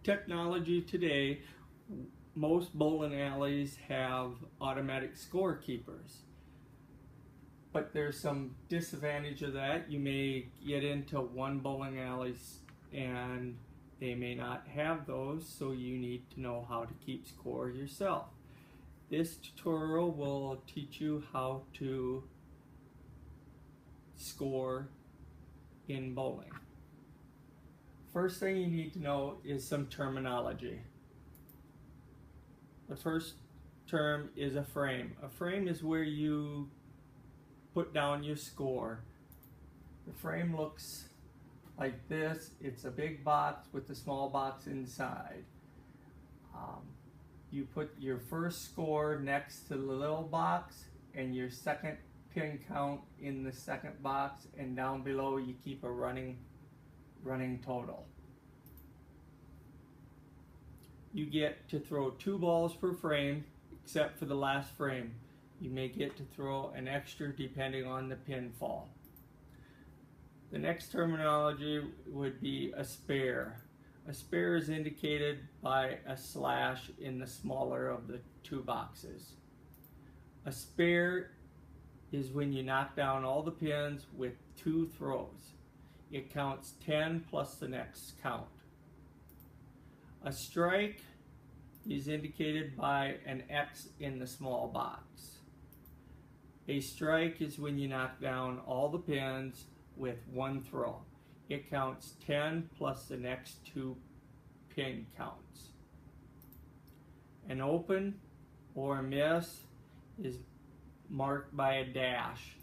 technology today, most bowling alleys have automatic scorekeepers. But there's some disadvantage of that. You may get into one bowling alley and they may not have those, so you need to know how to keep score yourself. This tutorial will teach you how to score in bowling. First thing you need to know is some terminology. The first term is a frame. A frame is where you put down your score. The frame looks like this. It's a big box with a small box inside. You put your first score next to the little box and your second pin count in the second box, and down below you keep a running total. You get to throw 2 balls per frame, except for the last frame. You may get to throw an extra depending on the pinfall. The next terminology would be a spare. A spare is indicated by a slash in the smaller of the 2 boxes. A spare is when you knock down all the pins with 2 throws. It counts 10 plus the next count. A strike is indicated by an X in the small box. A strike is when you knock down all the pins with 1 throw. It counts 10 plus the next 2 pin counts. An open or a miss is marked by a dash.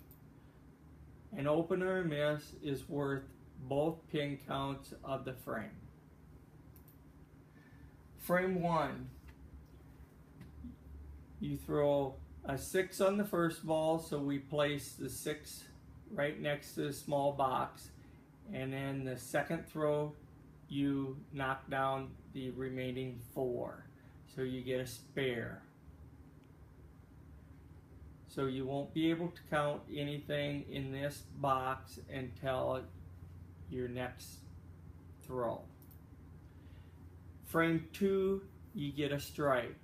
An open or a miss is worth both pin counts of the frame. Frame 1, you throw a 6 on the first ball, so we place the 6 right next to the small box, and then the second throw you knock down the remaining 4, so you get a spare. So you won't be able to count anything in this box until your next throw. Frame 2, you get a strike.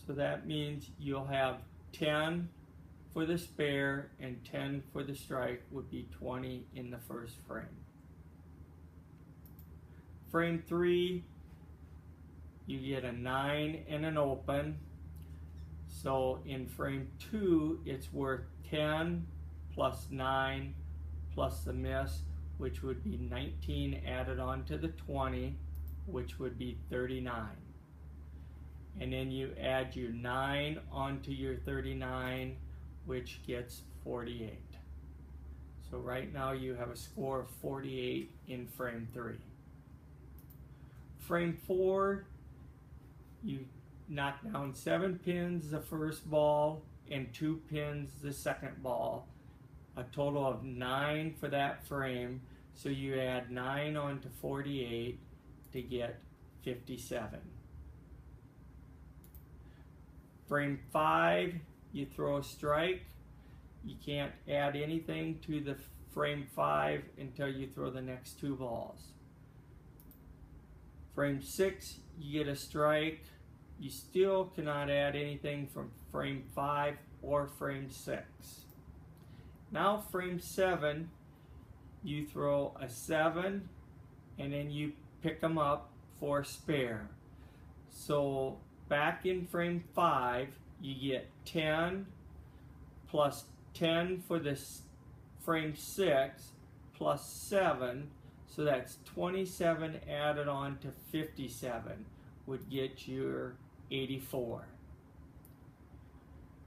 So that means you'll have 10 for the spare and 10 for the strike, would be 20 in the first frame. Frame 3, you get a 9 and an open. So in frame 2, it's worth 10 plus 9 plus the miss, which would be 19 added on to the 20, which would be 39. And then you add your 9 onto your 39, which gets 48. So right now you have a score of 48 in frame 3. Frame 4, you knock down 7 pins the first ball and 2 pins the second ball. A total of 9 for that frame. So you add 9 onto 48 to get 57. Frame 5, you throw a strike. You can't add anything to the frame 5 until you throw the next 2 balls. Frame 6, you get a strike. You still cannot add anything from frame 5 or frame 6. Now frame 7, you throw a 7 and then you pick them up for a spare. So back in frame 5, you get 10 plus 10 for this frame 6 plus 7, so that's 27 added on to 57 would get your 84.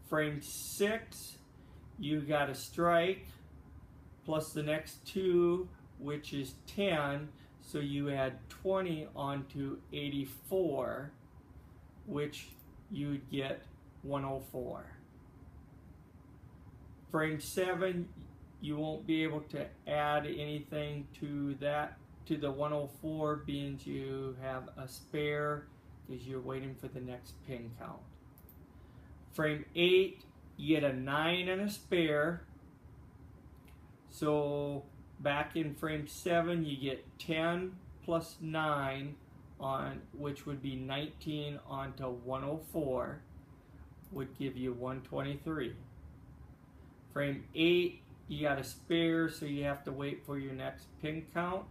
Frame 6, you got a strike plus the next 2, which is 10, so you add 20 onto 84, which you would get 104. Frame 7, you won't be able to add anything to that, to the 104, being you have a spare because you're waiting for the next pin count. Frame 8, you get a 9 and a spare. So back in frame 7, you get 10 plus 9 on, which would be 19 onto 104, would give you 123. Frame 8, you got a spare, so you have to wait for your next pin count.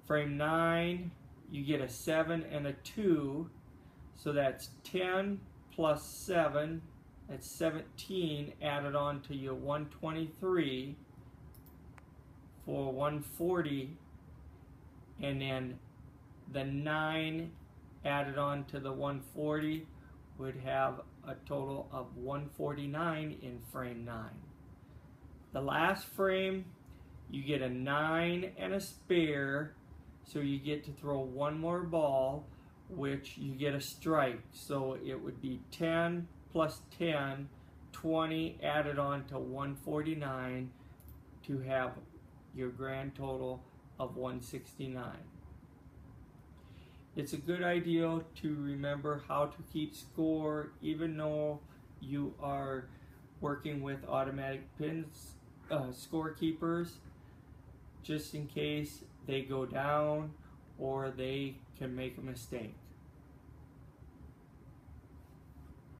Frame 9, you get a 7 and a 2, so that's 10 plus 7, that's 17 added on to your 123 for 140, and then the 9 added on to the 140 would have a total of 149 in frame 9. The last frame, you get a 9 and a spare, so you get to throw one more ball, which you get a strike. So it would be 10 plus 10, 20 added on to 149 to have your grand total of 169. It's a good idea to remember how to keep score, even though you are working with automatic pins, scorekeepers, just in case they go down or they can make a mistake.